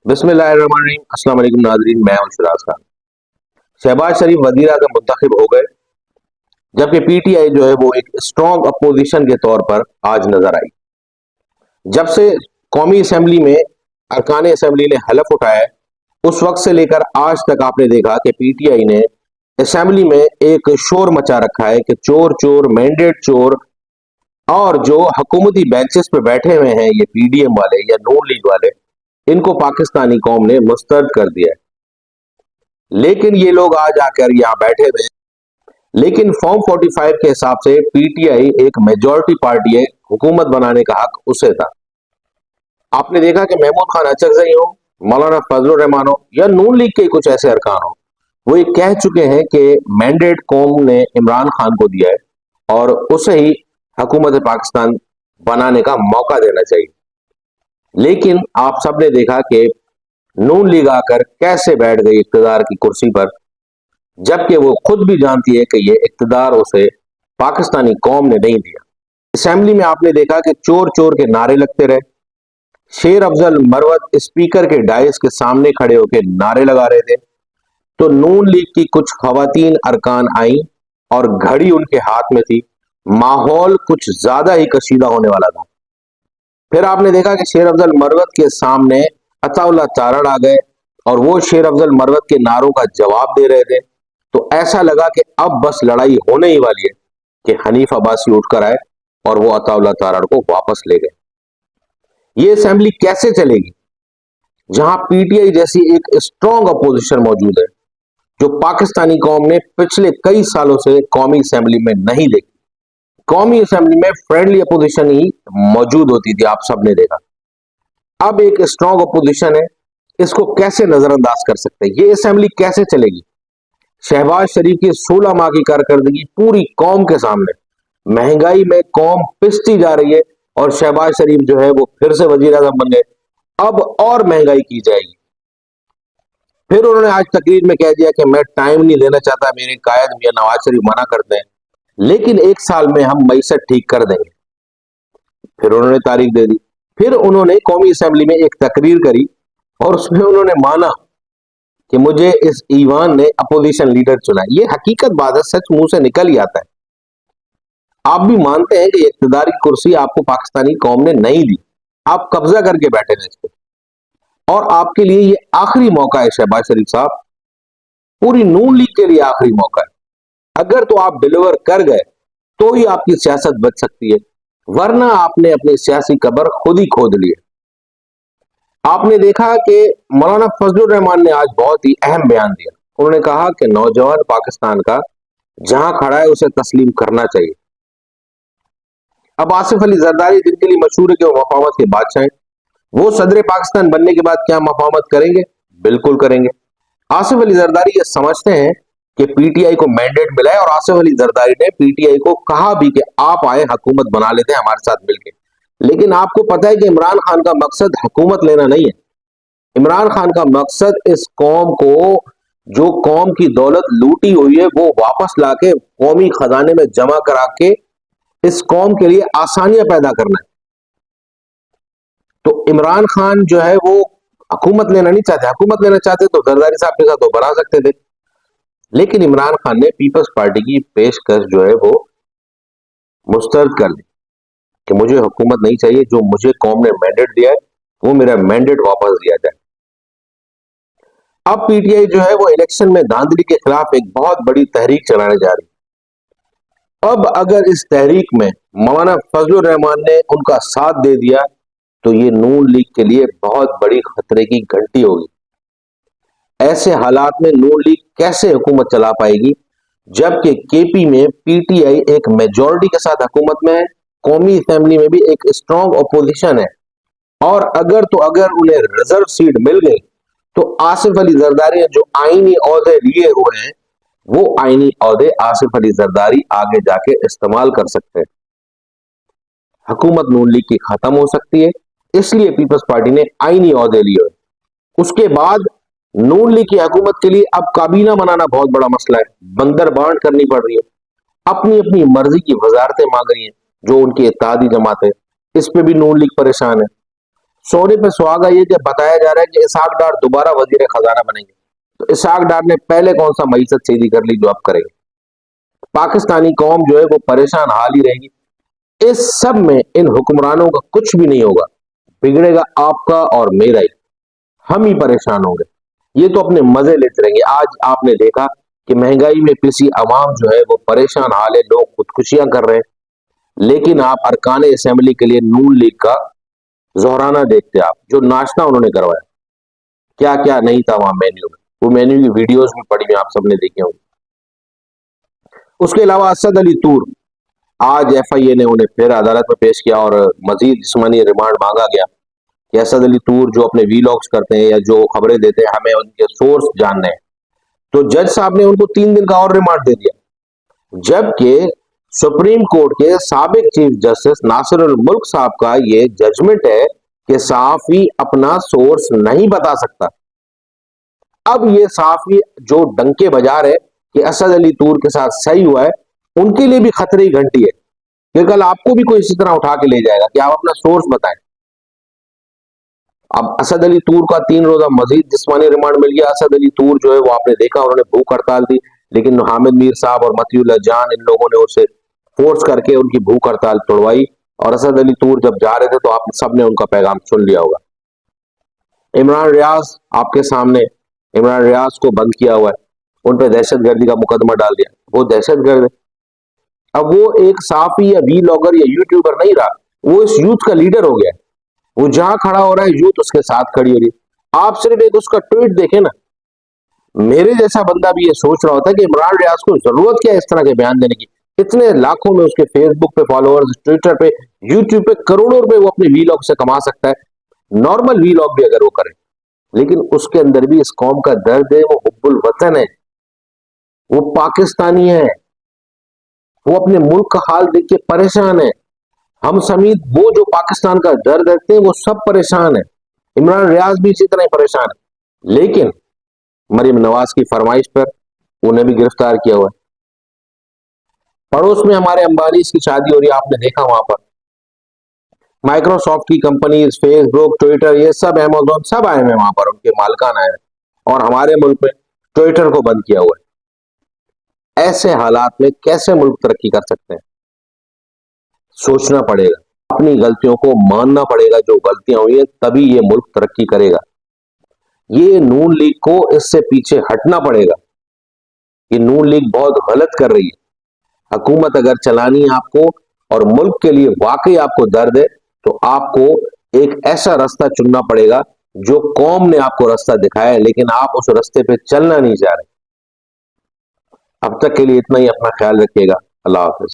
बिस्मिल्लाहिर्रहमानिर्रहीम। अस्सलाम वालेकुम नाज़रीन, मैं हूं शिराज खान। शहबाज शरीफ वजीर आज़म मुंतखब हो गए, जबकि पीटीआई जो है वो एक स्ट्रॉन्ग अपोजिशन के तौर पर आज नजर आई। जब से कौमी असम्बली में अरकान असम्बली ने हलफ उठाया, उस वक्त से लेकर आज तक आपने देखा कि पीटीआई ने असम्बली में एक शोर मचा रखा है कि चोर चोर, मैंडेट चोर, और जो हुकूमती बेंचेस पे बैठे हुए हैं ये पीडीएम वाले या नून लीग वाले, इनको पाकिस्तानी कौम ने मुस्तरद कर दिया है। लेकिन ये लोग आज आकर यहाँ बैठे हुए हैं। लेकिन फॉर्म 45 के हिसाब से पीटीआई एक मेजॉरिटी पार्टी है, हुकूमत बनाने का हक उसे था। आपने देखा कि महमूद खान अचरजई हो, मौलाना फजलुर रहमान हो या नून लीग के कुछ ऐसे अरकान हो, वो ये कह चुके हैं कि मैंडेट कौम ने इमरान खान को दिया है और उसे ही हुकूमत पाकिस्तान बनाने का मौका देना चाहिए। लेकिन आप सबने देखा कि नून लीग आकर कैसे बैठ गई इक्तदार की कुर्सी पर, जबकि वो खुद भी जानती है कि ये इक्तदार उसे पाकिस्तानी कौम ने नहीं दिया। असेंबली में आपने देखा कि चोर चोर के नारे लगते रहे। शेर अफजल मरवत स्पीकर के डायस के सामने खड़े होकर नारे लगा रहे थे, तो नून लीग की कुछ खवातीन अरकान आई और घड़ी उनके हाथ में थी। माहौल कुछ ज्यादा ही कशीदा होने वाला था। फिर आपने देखा कि शेर अफजल मरवत के सामने अताउल्लाह तारड़ आ गए और वो शेर अफजल मरवत के नारों का जवाब दे रहे थे। तो ऐसा लगा कि अब बस लड़ाई होने ही वाली है कि हनीफ अब्बासी उठकर आए और वो अताउल्लाह तारड़ को वापस ले गए। ये असेंबली कैसे चलेगी जहां पीटीआई जैसी एक स्ट्रॉन्ग अपोजिशन मौजूद है, जो पाकिस्तानी कौम ने पिछले कई सालों से कौमी असेंबली में नहीं देखी। कौमी असेंबली में फ्रेंडली अपोजिशन ही मौजूद होती थी, आप सबने देखा। अब एक स्ट्रॉन्ग अपोजिशन है, इसको कैसे नजरअंदाज कर सकते हैं? ये असेंबली कैसे चलेगी? शहबाज शरीफ की 16 माह की कारकर्दगी पूरी कौम के सामने, महंगाई में कौम पिसती जा रही है और शहबाज शरीफ जो है वो फिर से वजीर आजम बन गए। अब और महंगाई की जाएगी। फिर उन्होंने आज तकरीर में कह दिया कि मैं टाइम नहीं देना चाहता, मेरे कायद मियां नवाज शरीफ मना करते हैं, लेकिन एक साल में हम मईसत ठीक कर देंगे। फिर उन्होंने तारीख दे दी। फिर उन्होंने कौमी असेंबली में एक तकरीर करी और उसमें उन्होंने माना कि मुझे इस ईवान ने अपोजिशन लीडर चुना। ये हकीकत बात है, सच मुंह से निकल ही आता है। आप भी मानते हैं कि इख्तिदार की कुर्सी आपको पाकिस्तानी कौम ने नहीं दी, आप कब्जा करके बैठे थे इस पे, और आपके लिए ये आखिरी मौका है शहबाज शरीफ साहब, पूरी नून लीग के लिए आखिरी मौका है। अगर तो आप डिलीवर कर गए तो ही आपकी सियासत बच सकती है, वरना आपने अपनी सियासी कब्र खुद ही खोद ली है। आपने देखा कि मौलाना फजलुर रहमान ने आज बहुत ही अहम बयान दिया। उन्होंने कहा कि नौजवान पाकिस्तान का जहां खड़ा है उसे तस्लीम करना चाहिए। अब आसिफ अली जरदारी, जिनके लिए मशहूर है कि वो मफावत के बादशाह हैं, वो सदर पाकिस्तान बनने के बाद क्या मफावत करेंगे? बिल्कुल करेंगे। आसिफ अली जरदारी ये समझते हैं कि पीटीआई को मैंडेट मिला है, और आसिफ अली जरदारी ने पीटीआई को कहा भी कि आप आए, हुकूमत बना लेते हैं हमारे साथ मिलकर। लेकिन आपको पता है कि इमरान खान का मकसद हुकूमत लेना नहीं है। इमरान खान का मकसद इस कौम को, जो कौम की दौलत लूटी हुई है, वो वापस लाके कौमी खजाने में जमा करा के इस कौम के लिए आसानियां पैदा करना है। तो इमरान खान जो है वो हुकूमत लेना नहीं चाहते। हुकूमत लेना चाहते तो जरदारी साहब के साथ वो बना सकते थे, लेकिन इमरान खान ने पीपल्स पार्टी की पेशकश जो है वो मुस्तरद कर दी कि मुझे हुकूमत नहीं चाहिए, जो मुझे कौम ने मैंडेट दिया है वो मेरा मैंडेट वापस दिया जाए। अब पीटीआई जो है वो इलेक्शन में धांधली के खिलाफ एक बहुत बड़ी तहरीक चलाने जा रही है। अब अगर इस तहरीक में मौलाना फजलुर रहमान ने उनका साथ दे दिया तो ये नून लीग के लिए बहुत बड़ी खतरे की घंटी होगी। ऐसे हालात में नून लीग कैसे हुकूमत चला पाएगी, जबकि केपी में पीटीआई एक मेजॉरिटी के साथ हुकूमत में है, कौमी असेंबली में भी एक स्ट्रॉन्ग अपोजिशन है, और अगर तो अगर उन्हें रिजर्व सीट मिल गई तो आसिफ अली जरदारी ने जो आईनी ओहदे लिए हुए हैं, वो आईनी ओहदे आसिफ अली जरदारी आगे जाके इस्तेमाल कर सकते हैं। हुकूमत नून लीग की खत्म हो सकती है, इसलिए पीपल्स पार्टी ने आईनी ओहदे लिए हुए। उसके बाद नून लीग की हुकूमत के लिए अब काबीना बनाना बहुत बड़ा मसला है, बंदर बांट करनी पड़ रही है, अपनी अपनी मर्जी की वजारतें मांग रही हैं जो उनकी इत्तेहादी जमात है, इस पे भी नून लीग परेशान है। सोने पे सुहागा ये कि बताया जा रहा है कि इसहाक डार दोबारा वजीर खजाना बनेंगे। तो इसहाक डार ने पहले कौन सा मईसत सीधी कर ली जो अब करेंगे। पाकिस्तानी कौम जो है वो परेशान हाल ही रहेगी। इस सब में इन हुक्मरानों का कुछ भी नहीं होगा, बिगड़ेगा आपका और मेरा ही, हम ही परेशान होंगे। ये तो अपने मजे लेते रहेंगे। आज आपने देखा कि महंगाई में पिसी अवाम जो है वो परेशान हाल है, लोग खुदकुशियां कर रहे हैं। लेकिन आप अरकान असेंबली के लिए नून लीग का जोहराना देखते, आप जो नाश्ता उन्होंने करवाया, क्या क्या नहीं था वहां मेन्यू में, वो मेन्यू की वीडियोस भी पड़ी हुई आप सबने देखे होंगे। उसके अलावा असद अली तूर, आज एफआईए ने उन्हें फिर अदालत में पेश किया और मजीद जिस्मानी रिमांड मांगा गया कि असद अली तूर जो अपने वीलॉग्स करते हैं या जो खबरें देते हैं, हमें उनके सोर्स जानने हैं। तो जज साहब ने उनको 3 दिन का और रिमांड दे दिया, जबकि सुप्रीम कोर्ट के साबिक चीफ जस्टिस नासिरुल मुल्क साहब का ये जजमेंट है कि सहाफी अपना सोर्स नहीं बता सकता। अब ये सहाफी जो डंके बजा रहे कि असद अली तूर के साथ सही हुआ है, उनके लिए भी खतरे की घंटी है कि कल आपको भी कोई इसी तरह उठा के ले जाएगा कि आप अपना सोर्स बताएं। अब असद अली तूर का 3 रोजा मजीद जिस्मानी रिमांड मिल गया। असद अली तूर जो है वो आपने देखा उन्होंने भूख हड़ताल दी, लेकिन हामिद मीर साहब और मतीउल्लाह जान इन लोगों ने उसे फोर्स करके उनकी भूख हड़ताल तोड़वाई। और असद अली तूर जब जा रहे थे तो आप सबने उनका पैगाम सुन लिया होगा। इमरान रियाज आपके सामने, इमरान रियाज को बंद किया हुआ है, उन पर दहशतगर्दी का मुकदमा डाल दिया, वो दहशतगर्द है। अब वो एक साफी या वीलॉगर या यूट्यूबर नहीं रहा, वो इस यूथ का लीडर हो गया। वो जहां खड़ा हो रहा है यूथ उसके साथ खड़ी हो रही है। आप सिर्फ एक उसका ट्वीट देखें ना, मेरे जैसा बंदा भी ये सोच रहा होता है कि इमरान रियाज को जरूरत क्या है इस तरह के बयान देने की। इतने लाखों में उसके फेसबुक पे फॉलोअर्स, ट्विटर पे, यूट्यूब पे करोड़ों रुपए वो अपने वीलॉग से कमा सकता है, नॉर्मल वीलॉग भी अगर वो करे। लेकिन उसके अंदर भी इस कौम का दर्द है, वो हुब्बुल वतन है, वो पाकिस्तानी है, वो अपने मुल्क का हाल देख के परेशान है। हम समेत वो जो पाकिस्तान का दर्द रखते हैं वो सब परेशान है। इमरान रियाज भी इसी तरह परेशान है। लेकिन मरीम नवाज की फरमाइश पर उन्हें भी गिरफ्तार किया हुआ है। पड़ोस में हमारे अंबानी की शादी हो रही है, आपने देखा वहां पर माइक्रोसॉफ्ट की कंपनीज, फेसबुक, ट्विटर, ये सब, अमेजोन, सब आए हुए वहां पर, उनके मालिकान आए हैं। और हमारे मुल्क में ट्विटर को बंद किया हुआ है। ऐसे हालात में कैसे मुल्क तरक्की कर सकते हैं? सोचना पड़ेगा, अपनी गलतियों को मानना पड़ेगा, जो गलतियां हुई है तभी ये मुल्क तरक्की करेगा। ये नून लीग को इससे पीछे हटना पड़ेगा। ये नून लीग बहुत गलत कर रही है। हुकूमत अगर चलानी है आपको और मुल्क के लिए वाकई आपको दर्द है, तो आपको एक ऐसा रास्ता चुनना पड़ेगा जो कौम ने आपको रास्ता दिखाया है, लेकिन आप उस रास्ते पे चलना नहीं चाह रहे। अब तक के लिए इतना ही, अपना ख्याल रखिएगा। अल्लाह हाफिज।